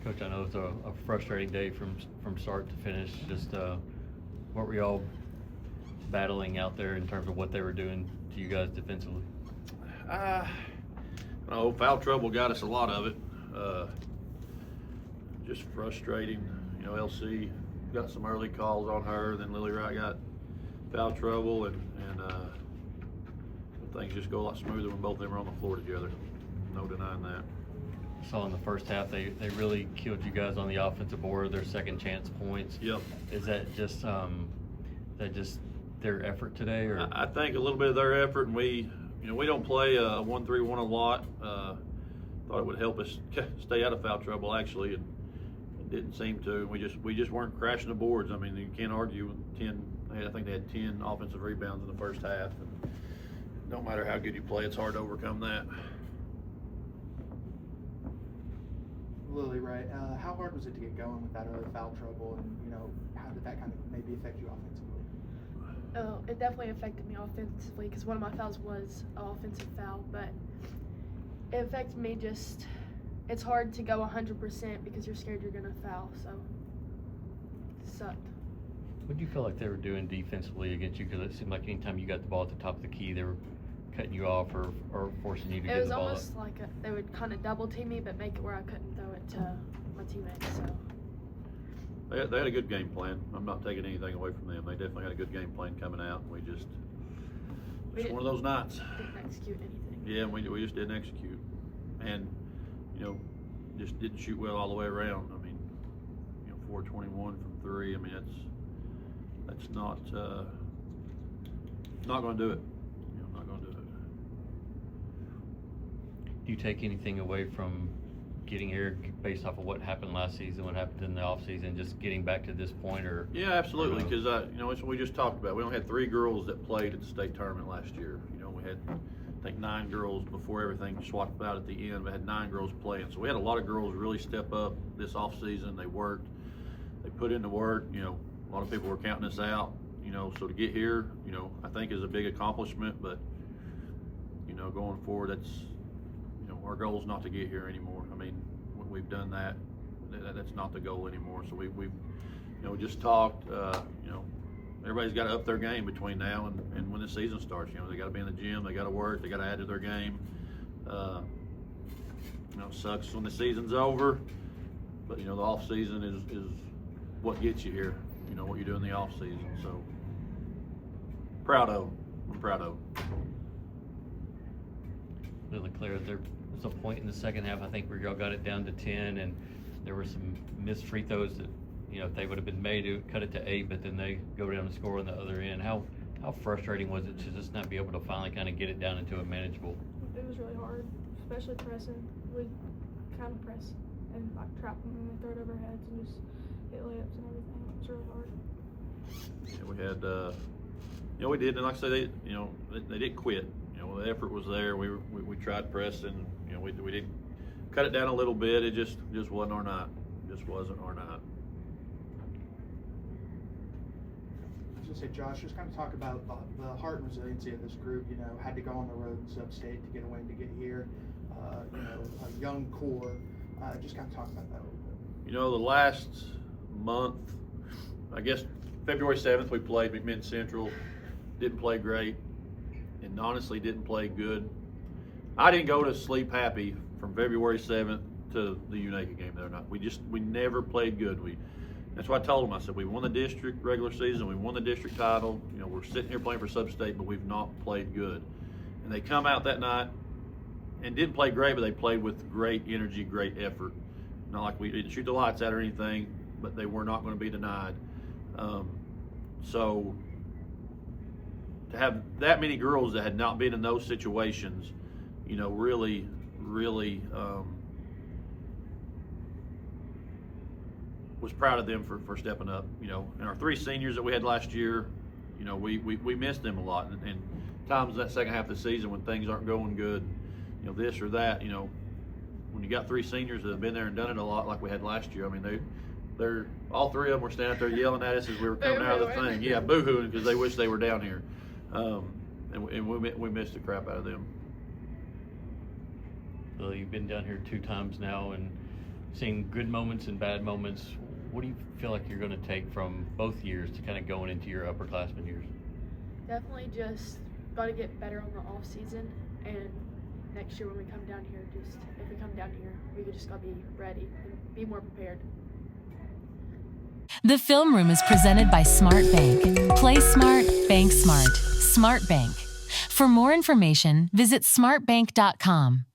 Coach, I know it's a frustrating day from start to finish. Just what were y'all battling out there in terms of what they were doing to you guys defensively? Foul trouble got us a lot of it. Just frustrating. LC got some early calls on her, then Lily Wright got foul trouble, and things just go a lot smoother when both of them are on the floor together. No denying that. Saw in the first half they really killed you guys on the offensive board, their second chance points. Yep. Is that just their effort today, or? I think a little bit of their effort, and we don't play 1-3-1 a lot. Thought it would help us stay out of foul trouble actually, and it didn't seem to. We just weren't crashing the boards. I mean, you can't argue with 10. I think they had 10 offensive rebounds in the first half. And no matter how good you play, it's hard to overcome that. Lily, right? How hard was it to get going with that early foul trouble, and how did that kind of maybe affect you offensively? Oh, it definitely affected me offensively because one of my fouls was an offensive foul, but it affected me just. It's hard to go 100% because you're scared you're gonna foul, so it sucked. What do you feel like they were doing defensively against you? Because it seemed like anytime you got the ball at the top of the key, they were cutting you off or forcing you to get the ball. It was almost like they would kind of double team me, but make it where I couldn't throw it to my teammates. So They had a good game plan. I'm not taking anything away from them. They definitely had a good game plan coming out. We just one of those nights. Didn't execute anything. Yeah, we just didn't execute, and just didn't shoot well all the way around. I mean, 421 from 3. I mean, that's not going to do it. Not going to do it. Do you take anything away from getting here based off of what happened last season, what happened in the off season, just getting back to this point, or? Yeah, absolutely. Because it's what we just talked about. We only had 3 girls that played at the state tournament last year. We had, I think, 9 girls before everything swapped out at the end. We had 9 girls playing, so we had a lot of girls really step up this off season. They worked, they put in the work. A lot of people were counting us out. So to get here, I think is a big accomplishment. But going forward, that's our goal is not to get here anymore. I mean, we've done that. That's not the goal anymore. So we just talked. Everybody's got to up their game between now and when the season starts. They got to be in the gym. They got to work. They got to add to their game. It sucks when the season's over, but the off season is what gets you here. What you do in the off season. So I'm proud of them. Lilly-Claire, there was a point in the second half, I think, where y'all got it down to 10, and there were some missed free throws that, if they would have been made, it would cut it to 8, but then they go down and score on the other end. How frustrating was it to just not be able to finally kind of get it down into a manageable? It was really hard, especially pressing. We kind of press and trap them and throw it over heads and just hit layups and everything. It was really hard. Yeah, we had, we did, and like I said, they didn't quit. The effort was there. We tried pressing. We did cut it down a little bit. It just wasn't our night. Just wasn't our night. I was going to say, Josh, just kind of talk about the heart and resiliency of this group. Had to go on the road in sub-state to get a win to get here. A young core. Just kind of talk about that a little bit. The last month, I guess February 7th, we played McMinn Central. Didn't play great, and honestly didn't play good. I didn't go to sleep happy from February 7th to the Unaka game the other night. We never played good. That's what I told them. I said, we won the district regular season, we won the district title. We're sitting here playing for sub-state, but we've not played good. And they come out that night and didn't play great, but they played with great energy, great effort. Not like we didn't shoot the lights out or anything, but they were not going to be denied. So to have that many girls that had not been in those situations, really was proud of them for stepping up. And our 3 seniors that we had last year, we missed them a lot. And times that second half of the season when things aren't going good, this or that, when you got 3 seniors that have been there and done it a lot like we had last year, I mean, they're all 3 of them were standing out there yelling at us as we were coming out of the thing. Yeah, boo-hooing because they wish they were down here. And we missed the crap out of them. Lily, you've been down here 2 times now, and seen good moments and bad moments. What do you feel like you're going to take from both years to kind of going into your upperclassmen years? Definitely just got to get better on the off season, and next year when we come down here, just if we come down here, we just got to be ready and be more prepared. The Film Room is presented by SmartBank. Play smart, bank smart. SmartBank. For more information, visit smartbank.com.